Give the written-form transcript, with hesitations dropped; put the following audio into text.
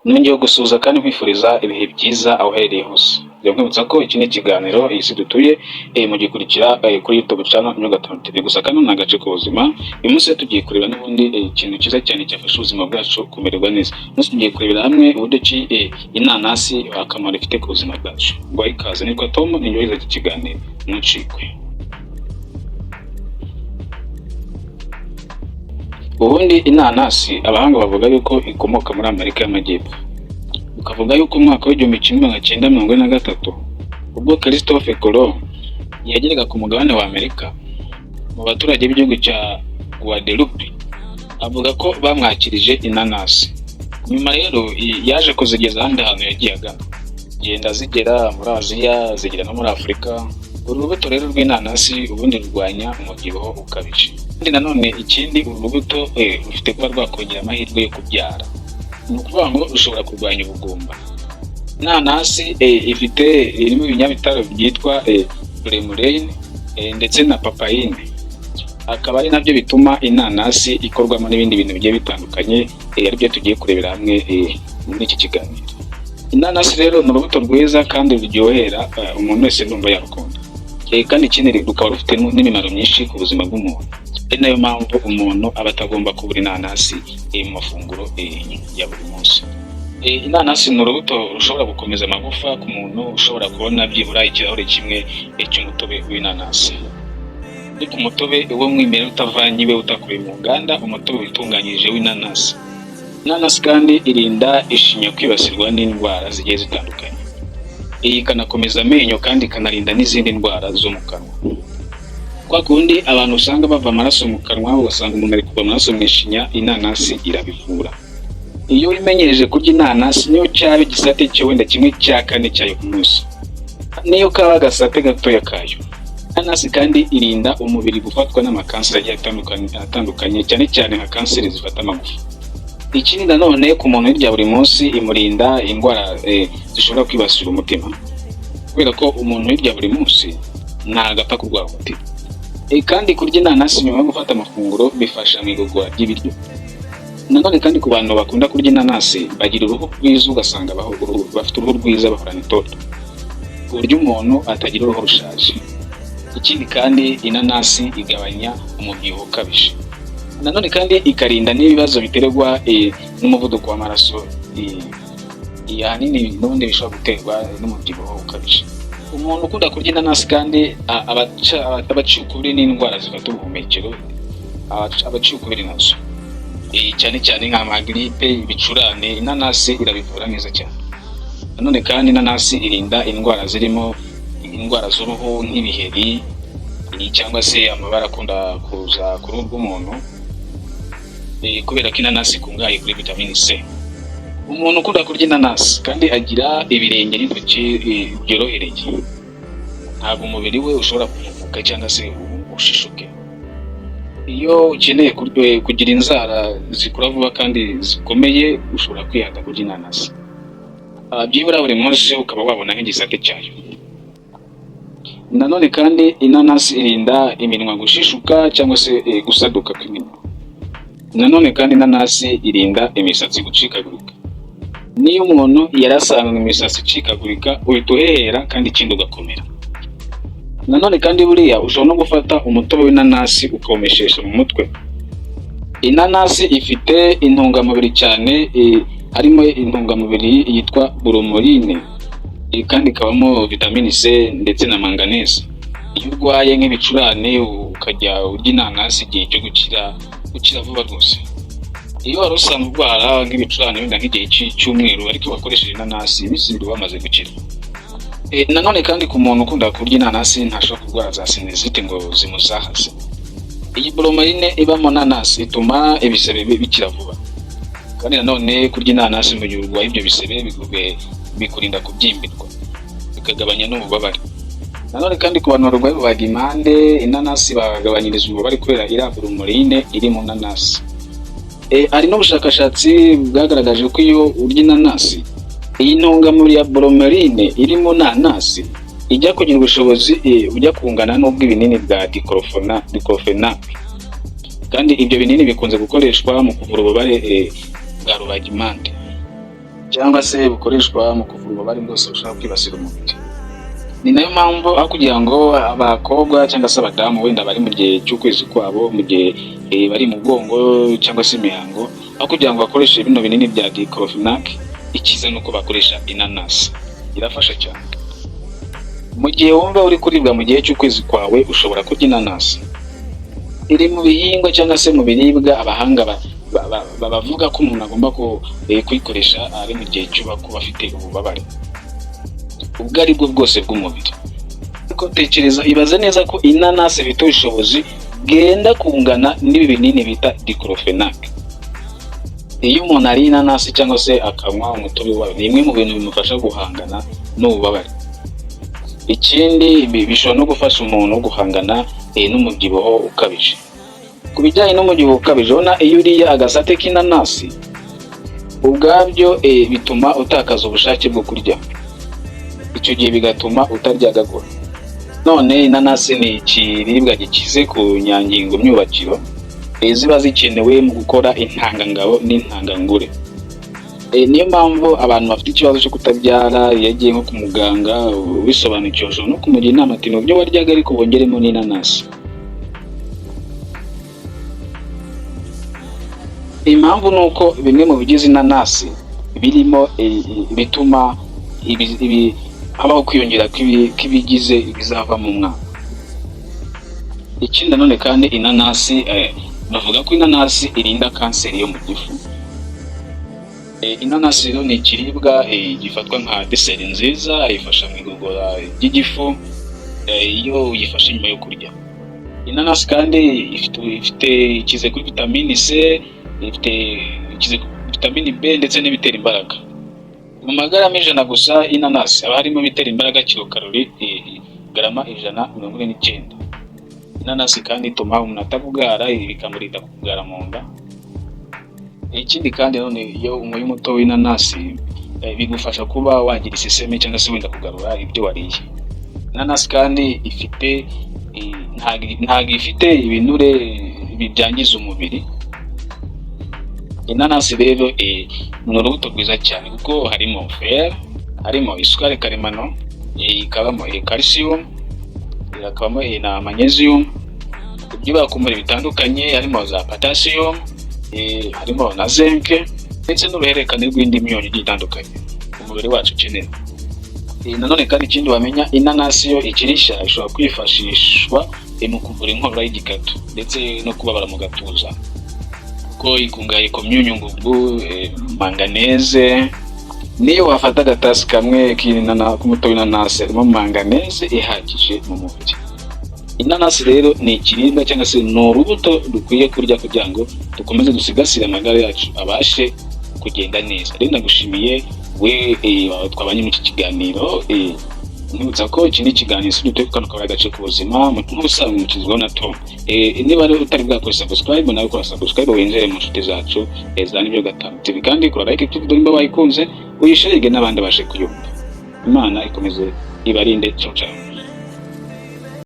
nongeye gusuhuza kandi nkwifuriza ibihe byiza aho uherereye hose. Nkwibutsa ko iki ni ikiganiro isi dutuye mugikurikira kuri YouTube channel Nyugatano TV. Gusa kandi ni agace k'ubuzima. Uyu munsi tugiye kureba n'ubundi ikintu cyiza cyane cyafasha ubuzima bwacu kumererwa neza. Umunsi tugiye kurebera hamwe uburyo ki inanasi akamaro ifite ku buzima bwacu. Ngo ikaze nitwa Tom, ninyohereza iki kiganiro ntucikwe. Ubundi inanasi abahanga bavuga yuko ikomoka muri Amerika y'Amajyepfo. Ukavuga yuko umwaka w'1943 ubwo Christophe Colomb yageraga ku mugabane wa Amerika, mu baturage b'igihugu cya Guadeloupe avuga ko bamwakirije inanasi. Nyuma rero yaje kuzigeza ahandi hantu yagiye agana, genda zigera muri Aziya, zigera no muri Afurika. Uru rubuto rero rw'inanasi ubundi rurwanya umubyibuho ukabije. Kandi nanone ikindi, uru rubuto rufite kuba rwakongera amahirwe yo kubyara. Ni ukuvuga ngo rushobora kurwanya ubugumba. Inanasi irimo ibinyabitare byitwa bromelain ndetse na papain. Akaba ari nabyo bituma inanasi ikorwamo n'ibindi bintu bigiye bitandukanye, aribyo tugiye kurebera hamwe muri iki kiganiro. Inanasi rero ni urubuto rwiza kandi ruryohera umuntu wese numva yarukunda. Kandi ikindi rukaba rufite n'imimaro myinshi ku buzima bw'umuntu. Ari nayo mpamvu umuntu aba atagomba kubura inanasi mu mafunguro ya buri munsi. Inanasi ni urubuto rushobora gukomeza amagufa ku muntu ushobora kubona byibura ikirahure kimwe cy'umutobe w'inanasi. Ariko umutobe wo mw'imbere utavangiwe, utakuye mu nganda, umutobe witunganyije w'inanasi. Inanasi kandi irinda ishinya kwibasirwa n'indwara zigiye zitandukanye. Ikanakomeza amenyo kandi ikanarinda n'izindi ndwara zo mu kanwa. Kwa kundi abantu usanga bava amaraso mu kanwa, ugasanga umuntu ari kuva amaraso mu ishinya, inanasi irabivura. Iyo umenyereje kurya inanasi, niyo cyaba igisate cyo wenda kimwe cya kane cyayo ku munsi, niyo kaba agasate gatoya kayo. Inanasi kandi irinda umubiri gufatwa n'amakanseri agiye atandukanye, cyane cyane nka kanseri zifata amagufa. Ikindi nanone ku muntu urya buri munsi imurinda indwara zishobora kwibasira umutima, kubera ko umuntu urya buri munsi ntabwo apfa kurwara umutima. Kandi kurya inanasi nyuma yo gufata amafunguro bifasha mu igogora ry'ibiryo. Nanone kandi ku bantu bakunda kurya inanasi bagira uruhu rwiza, ugasanga bafite uruhu rwiza, bahorana itoto, ku buryo umuntu atagira uruhu rushaje. Ikindi kandi inanasi igabanya umubyibuho ukabije. Nanone kandi ikarinda n'ibibazo biterwa n'umuvuduko w'amaraso, ahanini n'ubundi bishobora guterwa n'umubyibuho ukabije. Umuntu ukunda kurya inanasi kandi abaciye ukubiri n'indwara zifata ubuhumekero, abaciye ukubiri nazo, cyane cyane nk'amagiripe, ibicurane, inanasi irabivura neza cyane. Nanone kandi inanasi irinda indwara zirimo indwara z'uruhu nk'ibiheri cyangwa se amabara akunda kuza ku ruhu rw'umuntu, kubera ko inanasi ikungahaye kuri vitamine C. Umuntu ukunda kurya inanasi kandi agira ibirenge n'intoki byorohereye, ntabwo umubiri we ushobora kumuvuka cyangwa se ushishuke. Iyo ukeneye kugira inzara zikura vuba kandi zikomeye, ushobora kwihata kurya inanasi. Byibura buri munsi ukaba wabona nk'igisate cyayo. Nanone kandi inanasi irinda iminwa gushishuka cyangwa se gusaduka kw'iminwa. Nanone kandi inanasi irinda imisatsi gucikagurika. Niyo umuntu yarasanga imisatsi icikagurika, uhita uhehera kandi ikindi ugakomera. Nanone kandi buriya ushobora no gufata umutobe w'inanasi ukawumeshesha mu mutwe. Inanasi ifite intungamubiri cyane, harimo intungamubiri yitwa bromelain, kandi ikabamo vitamine C ndetse na manganese. Iyo urwaye nk'ibicurane ukajya urya inanasi, igihe cyo gukira vuba rwose. Iyo wari usanzwe urwara nk'ibicurane wenda nk'igihe cy'umweru ariko wakoresheje inanasi, iminsi wamaze gukira. Nanone kandi ku muntu ukunda kurya inanasi ntashobora kurwara za sinezite ngo zimuzahaze. Iyi bromelain iba mu nanasi ituma ibisebe bikira vuba. Kandi nanone kurya inanasi mu gihe urwaye ibyo bisebe bikurinda kubyimbirwa, bikagabanya n'ububabare. Nanone kandi ku bantu barwaye rubagimpande, inanasi bagabanyiriza ububabare kubera iriya bromelain iri mu nanasi. Hari n'ubushakashatsi bwagaragaje ko iyo urya inanasi, iyi ntungamubiri ya bromelain iri mu nanasi ijya kugira ubushobozi bujya kungana n'ubw'ibinini bwa diclofenac. Kandi ibyo binini bikunze gukoreshwa mu kuvura ububabare bwa rubagimpande. cyangwa se bukoreshwa mu kuvura ububabare bwose bushobora kwibasira umubiri. Ni nayo mpamvu aho kugira ngo abakobwa cyangwa se abadamu wenda bari mu gihe cy'ukwezi kwabo, mu gihe bari mu mugongo cyangwa se imihango, aho kugira ngo bakoreshe bino binini bya diclofenac, icyiza ni uko bakoresha inanasi. Irafasha cyane. Mu gihe wumva uri kuribwa mu gihe cy'ukwezi kwawe, ushobora kurya inanasi. Iri mu bihingwa cyangwa se mu biribwa abahanga bavuga ko umuntu agomba kuyikoresha ari mu gihe cy'uba kuba afite ububabare ubwo ari bwo bwose bw'umubiri. Ariko tekereza, ibaze neza ko inanasi ifite ubushobozi bwenda kungana n'ibi binini bita diclofenac. Iyo umuntu ari inanasi cyangwa se akanywa umutobe wayo, ni imwe mu bintu bimufasha guhangana n'ububabare. Ikindi bishobora no gufasha umuntu guhangana n'umubyibuho ukabije. Ku bijyanye n'umubyibuho ukabije, ubona iyo uriye agasate k'inanasi ubwabyo bituma utakaza ubushake bwo kurya, icyo gihe bigatuma utaryagagura. None inanasi ni ikiribwa gikize ku nyangingo myubakiro ziba zikenewe mu gukora intangangabo n'intangangure. Niyo mpamvu abantu bafite ikibazo cyo kutabyara, iyo agiye nko ku muganga ubisobanukiwe, ushobora no kumugira inama ati n'ubyo waryaga ariko bongeremo n'inanasi. Impamvu ni uko bimwe mu bigize inanasi birimo bituma habaho kwiyongera kw'ibigize ibizava mu mwana. Ikindi nanone kandi inanasi bavuga ko inanasi irinda kanseri yo mu gifu. Inanasi rero ni ikiribwa gifatwa nka deseri nziza, ifasha mu igogora ry'igifu iyo uyifashe nyuma yo kurya. Inanasi kandi ifite ikize kuri vitamini C, ifite ikize kuri vitamini B ndetse n'ibitera imbaraga. Mu magarama 100 gusa inanasi haba harimo ibitera imbaraga kilokalori garama 149. Inanasi kandi ituma umuntu atagugara, bikamurinda kugara mu nda. Ikindi kandi none iyo unyoye umutobe w'inanasi bigufasha kuba wagira iseseme cyangwa se wenda kugarura ibyo wariye. Inanasi kandi ifite ntabwo ifite ibinure byangiza umubiri. Inanasi rero ni urubuto rwiza cyane kuko harimo fer, harimo isukari karemano, ikabamo calcium, ikabamo na magnesium, ibyubaka umubiri bitandukanye, harimo za potassium, harimo na zinc ndetse n'uruhererekane rw'indi myunyu itandukanye umubiri wacu ukenera. Nanone kandi ikindi wamenya, inanasi yo ikirisha ishobora kwifashishwa mu kuvura inkorora y'igikatu ndetse no kubabara mu gatuza, ko ikungahaye ku myunyu ngugu, manganese. Niyo wafata agatasi kamwe k'umutobe w'inanasi, harimo manganese ihagije mu mubiri. Inanasi rero ni ikiribwa cyangwa se ni urubuto dukwiye kurya kugira ngo dukomeze dusigasire amagara yacu abashe kugenda neza. Rero ndagushimiye we twabanye mu iki kiganiro. Nibutsa ko iki ni ikiganiro cy'uduteka ukaba agace k'ubuzima nk'ubusanzwe mukizwaho na Tom. Niba rero utari bwakora subscribe, nawe kora subscribe winjire mu nshuti zacu za Nibyo Gatanu TV, kandi kora like video nimba wayikunze uyishirige n'abandi bashe kuyumva. Imana ikomeze ibarinde. Ciao ciao.